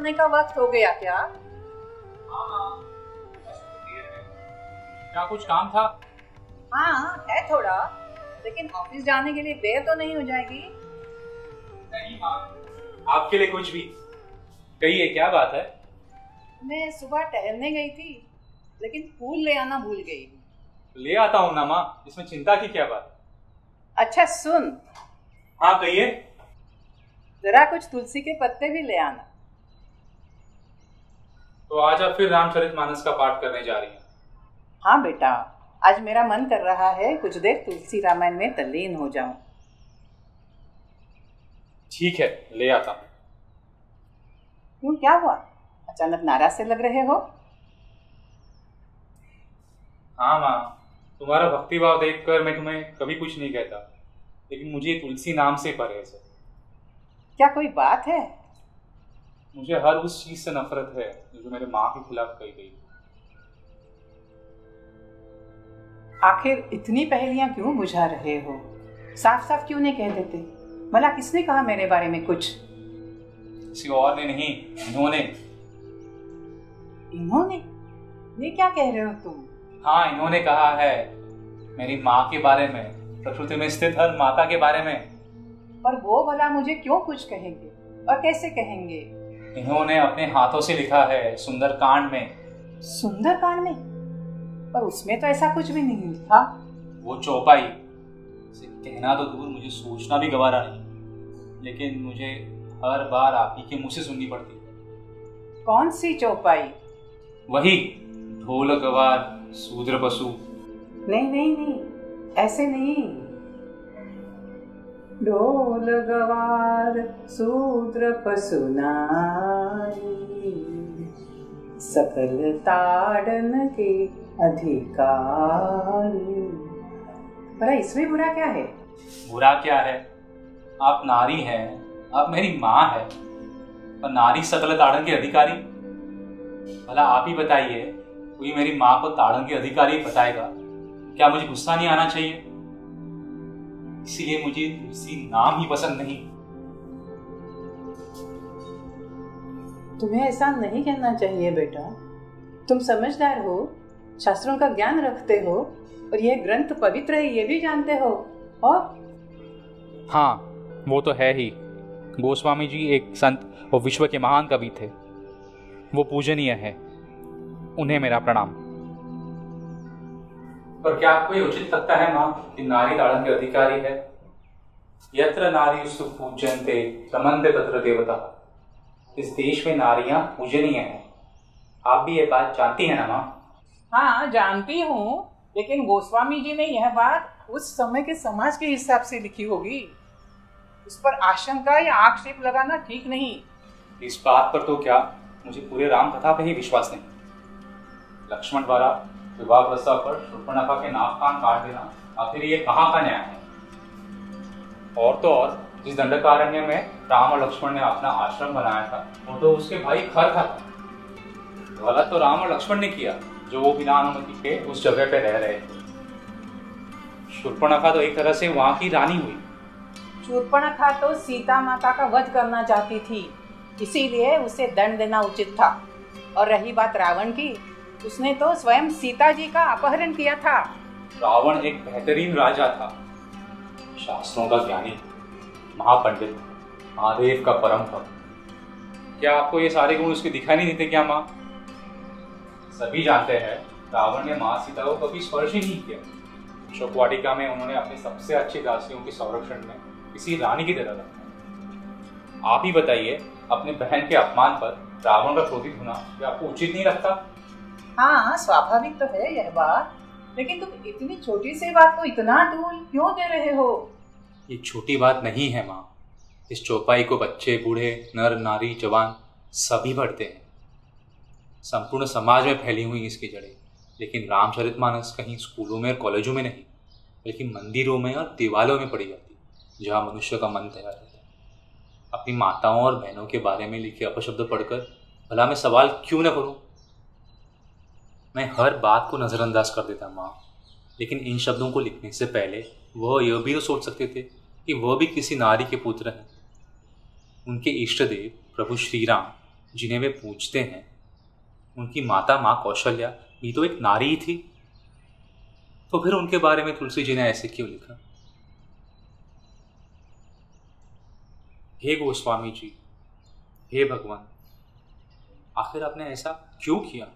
जाने का वक्त हो गया क्या? हाँ, क्या कुछ काम था? हाँ है थोड़ा, लेकिन ऑफिस जाने के लिए देर तो नहीं हो जाएगी? नहीं माँ, आपके लिए कुछ भी। कहिए क्या बात है? मैं सुबह टहलने गई थी, लेकिन फूल ले आना भूल गई। ले आता हूँ ना माँ, इसमें चिंता की क्या बात? अच्छा सुन, हाँ कहिए। जरा कुछ तुलसी के पत्ते भी ले आना। तो आज आप फिर रामचरितमानस का पाठ करने जा रही हैं? हाँ बेटा, आज मेरा मन कर रहा है कुछ देर तुलसी रामायण में तल्लीन हो जाऊं। ठीक है, ले आता हूँ। क्यों, क्या हुआ? अचानक नाराज से लग रहे हो? हाँ माँ, तुम्हारा भक्तिभाव देखकर मैं तुम्हें कभी कुछ नहीं कहता, लेकिन मुझे तुलसी नाम से परहेज है। क्या कोई बात है? मुझे हर उस चीज से नफरत है जो मेरे माँ के खिलाफ कही गई। आखिर इतनी पहेलियां क्यों बुझा रहे हो? साफ साफ क्यों नहीं कह देते? भला किसने कहा मेरे बारे में कुछ? किसी और ने नहीं, इन्होंने। इन्होंने? ये क्या कह रहे हो तुम? हाँ, इन्होंने कहा है मेरी माँ के बारे में, प्रकृति में स्थित हर माता के बारे में। पर वो भला मुझे क्यों कुछ कहेंगे और कैसे कहेंगे? इन्होंने अपने हाथों से लिखा है सुंदरकांड में। सुंदरकांड में? पर उसमें तो ऐसा कुछ भी नहीं लिखा। वो चौपाई, इसे कहना तो दूर, मुझे सोचना भी गवारा नहीं, लेकिन मुझे हर बार आप ही के मुंह से सुननी पड़ती है। कौन सी चौपाई? वही ढोल गवार शूद्र पशु। नहीं नहीं नहीं, ऐसे नहीं। ढोल गवार शूद्र पशु नारी, सकल ताड़न के अधिकारी। भला इसमें बुरा क्या है? बुरा क्या है? आप नारी हैं, आप मेरी माँ है, और नारी सकल ताड़न के अधिकारी। भला आप ही बताइए, कोई मेरी माँ को ताड़न के अधिकारी बताएगा? क्या मुझे गुस्सा नहीं आना चाहिए? इसीलिए मुझे तुलसी नाम ही पसंद नहीं। तुम्हें ऐसा नहीं कहना चाहिए बेटा। तुम समझदार हो, शास्त्रों का ज्ञान रखते हो, और यह ग्रंथ पवित्र है ये भी जानते हो। और हाँ, वो तो है ही। गोस्वामी जी एक संत और विश्व के महान कवि थे। वो पूजनीय है, उन्हें मेरा प्रणाम। पर क्या आपको ये उचित लगता है माँ कि नारी ताड़न के अधिकारी है? यत्र नारीषु पूज्यन्ते रमन्ते तत्र देवता। इस देश में नारियां पूजनीय हैं। आप भी ये बात जानती हैं ना माँ? हाँ जानती हूँ, लेकिन गोस्वामी जी ने यह बात उस समय के समाज के हिसाब से लिखी होगी। उस पर आशंका या आक्षेप लगाना ठीक नहीं। इस बात पर तो क्या, मुझे पूरे राम कथा पे ही विश्वास नहीं। लक्ष्मण द्वारा विवाह प्रस्ताव पर शूर्पणखा के नाक कान काट देना, आखिर ये कहाँ का न्याय है? और तो और, जिस दंडकारण्य में राम और लक्ष्मण ने अपना आश्रम बनाया था, वो तो उसके भाई खर था। गलत तो राम और लक्ष्मण ने किया, जो वो बिना अनुमति के उस जगह पे रह रहे थे। शूर्पणखा तो एक तरह से वहां की रानी हुई। शूर्पणखा तो सीता माता का वध करना चाहती थी, इसीलिए उसे दंड देना उचित था। और रही बात रावण की, उसने तो स्वयं सीता जी का अपहरण किया था। रावण एक बेहतरीन राजा था, शास्त्रों का ज्ञानी, महापंडित, महादेव का परम भक्त। क्या आपको ये सारे गुण उसके दिखाई नहीं देते क्या माँ? सभी जानते हैं रावण ने माँ सीता को कभी स्पर्श ही नहीं किया। शोकवाटिका में उन्होंने अपनी सबसे अच्छी दासियों के संरक्षण में किसी रानी की तरह रखा। आप ही बताइए, अपने बहन के अपमान पर रावण का क्रोधित होना क्या आपको उचित नहीं लगता? हाँ स्वाभाविक तो है यह बात, लेकिन तुम इतनी छोटी सी बात को इतना दूर क्यों दे रहे हो? ये छोटी बात नहीं है माँ। इस चौपाई को बच्चे, बूढ़े, नर, नारी, जवान सभी पढ़ते हैं। संपूर्ण समाज में फैली हुई इसकी जड़ें। लेकिन रामचरितमानस कहीं स्कूलों में और कॉलेजों में नहीं, बल्कि मंदिरों में और दीवालों में पढ़ी जाती है, जहाँ मनुष्य का मन तैयार होता है। अपनी माताओं और बहनों के बारे में लिखे अपशब्द पढ़कर भला मैं सवाल क्यों न करूं? मैं हर बात को नज़रअंदाज कर देता माँ, लेकिन इन शब्दों को लिखने से पहले वह यह भी तो सोच सकते थे कि वह भी किसी नारी के पुत्र हैं। उनके इष्ट देव प्रभु श्री राम जिन्हें वे पूजते हैं, उनकी माता माँ कौशल्या भी तो एक नारी ही थी। तो फिर उनके बारे में तुलसी जी ने ऐसे क्यों लिखा? हे गोस्वामी जी, हे भगवान, आखिर आपने ऐसा क्यों किया?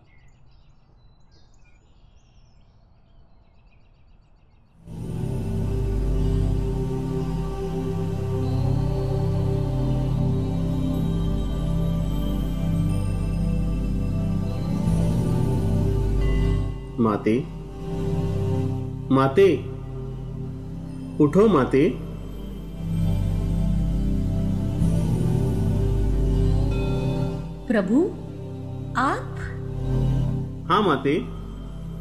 माते, माते, उठो माते। प्रभु, आप? हाँ माते,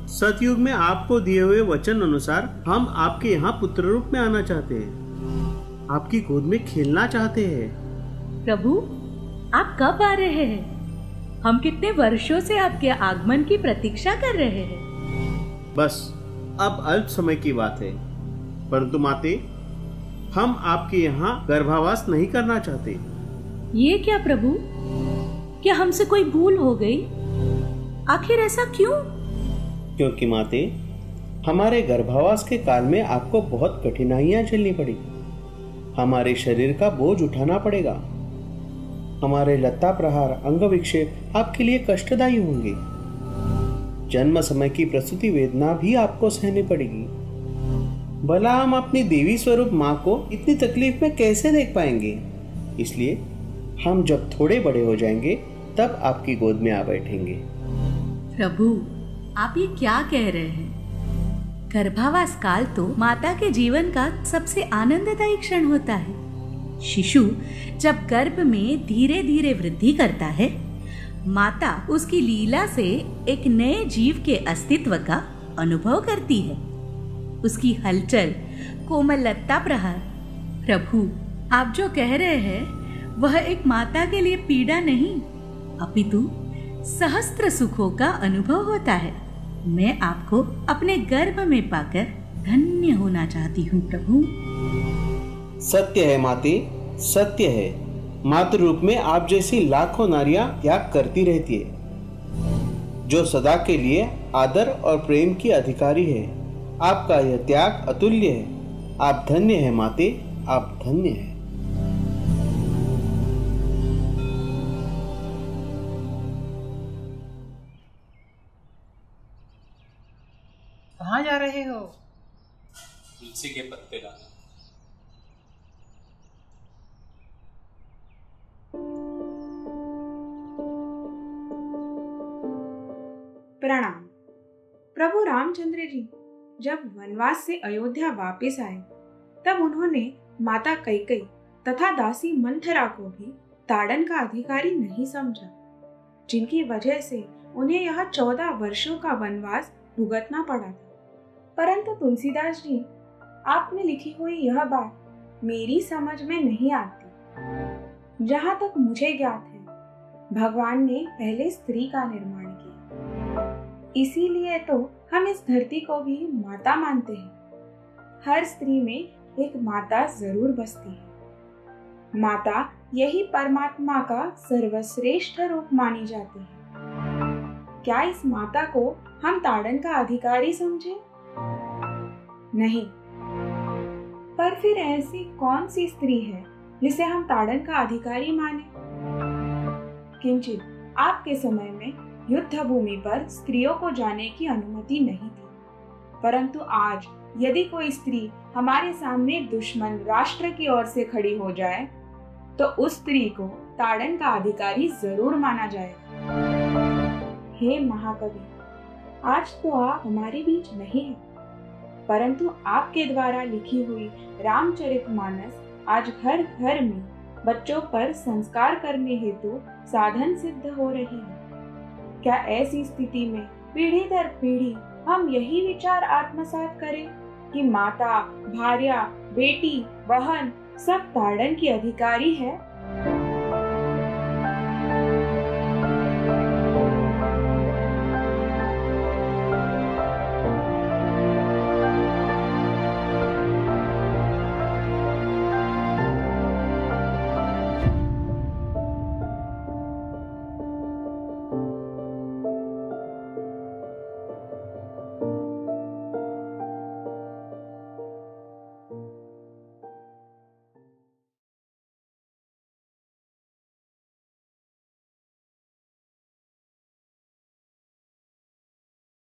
सतयुग में आपको दिए हुए वचन अनुसार हम आपके यहाँ पुत्र रूप में आना चाहते हैं, आपकी गोद में खेलना चाहते हैं। प्रभु, आप कब आ रहे हैं? हम कितने वर्षों से आपके आगमन की प्रतीक्षा कर रहे हैं। बस अब अल्प समय की बात है, परंतु माते, हम आपके यहाँ गर्भावास नहीं करना चाहते। ये क्या प्रभु? क्या हमसे कोई भूल हो गई? आखिर ऐसा क्यों? क्योंकि माते, हमारे गर्भावास के काल में आपको बहुत कठिनाइयां झेलनी पड़ेगी। हमारे शरीर का बोझ उठाना पड़ेगा। हमारे लत्ता प्रहार, अंग विक्षेप आपके लिए कष्टदायी होंगे। जन्म समय की प्रसूति वेदना भी आपको सहनी पड़ेगी। भला हम अपनी देवी स्वरूप माँ को इतनी तकलीफ में कैसे देख पाएंगे? इसलिए हम जब थोड़े बड़े हो जाएंगे तब आपकी गोद में आ बैठेंगे। प्रभु, आप ये क्या कह रहे हैं? गर्भावास काल तो माता के जीवन का सबसे आनंददायी क्षण होता है। शिशु जब गर्भ में धीरे धीरे वृद्धि करता है, माता उसकी लीला से एक नए जीव के अस्तित्व का अनुभव करती है। उसकी हलचल, कोमल लत्ता प्रहार। प्रभु, आप जो कह रहे हैं वह एक माता के लिए पीड़ा नहीं, अपितु सहस्त्र सुखों का अनुभव होता है। मैं आपको अपने गर्भ में पाकर धन्य होना चाहती हूँ प्रभु। सत्य है माते, सत्य है। मातृ रूप में आप जैसी लाखों नारियां त्याग करती रहती है, जो सदा के लिए आदर और प्रेम की अधिकारी है। आपका यह त्याग अतुल्य है। आप धन्य है माते, आप धन्य है। कहाँ जा रहे हो? तुलसी के पत्ते लाना। प्रणाम। प्रभु रामचंद्र जी जब वनवास से अयोध्या वापस आए, तब उन्होंने माता कैकेयी तथा दासी मंथरा को भी ताड़न का अधिकारी नहीं समझा, जिनकी वजह से उन्हें यह 14 वर्षों का वनवास भुगतना पड़ा था। परंतु तुलसीदास जी, आपने लिखी हुई यह बात मेरी समझ में नहीं आती। जहाँ तक मुझे ज्ञात है, भगवान ने पहले स्त्री का निर्माण किया, इसीलिए तो हम इस धरती को भी माता मानते हैं। हर स्त्री में एक माता जरूर बसती है। माता यही परमात्मा का सर्वश्रेष्ठ रूप मानी जाती है। क्या इस माता को हम ताड़न का अधिकारी समझें? नहीं। पर फिर ऐसी कौन सी स्त्री है जिसे हम ताड़न का अधिकारी माने? किंचित आपके समय में युद्ध भूमि पर स्त्रियों को जाने की अनुमति नहीं थी, परंतु आज यदि कोई स्त्री हमारे सामने दुश्मन राष्ट्र की ओर से खड़ी हो जाए, तो उस स्त्री को ताड़न का अधिकारी जरूर माना जाएगा। हे महाकवि, आज तो आप हमारे बीच नहीं हैं, परंतु आपके द्वारा लिखी हुई रामचरितमानस आज घर घर में बच्चों पर संस्कार करने हेतु साधन सिद्ध हो रही है। क्या ऐसी स्थिति में पीढ़ी दर पीढ़ी हम यही विचार आत्मसात करें कि माता, भार्या, बेटी, बहन सब ताड़न की अधिकारी है?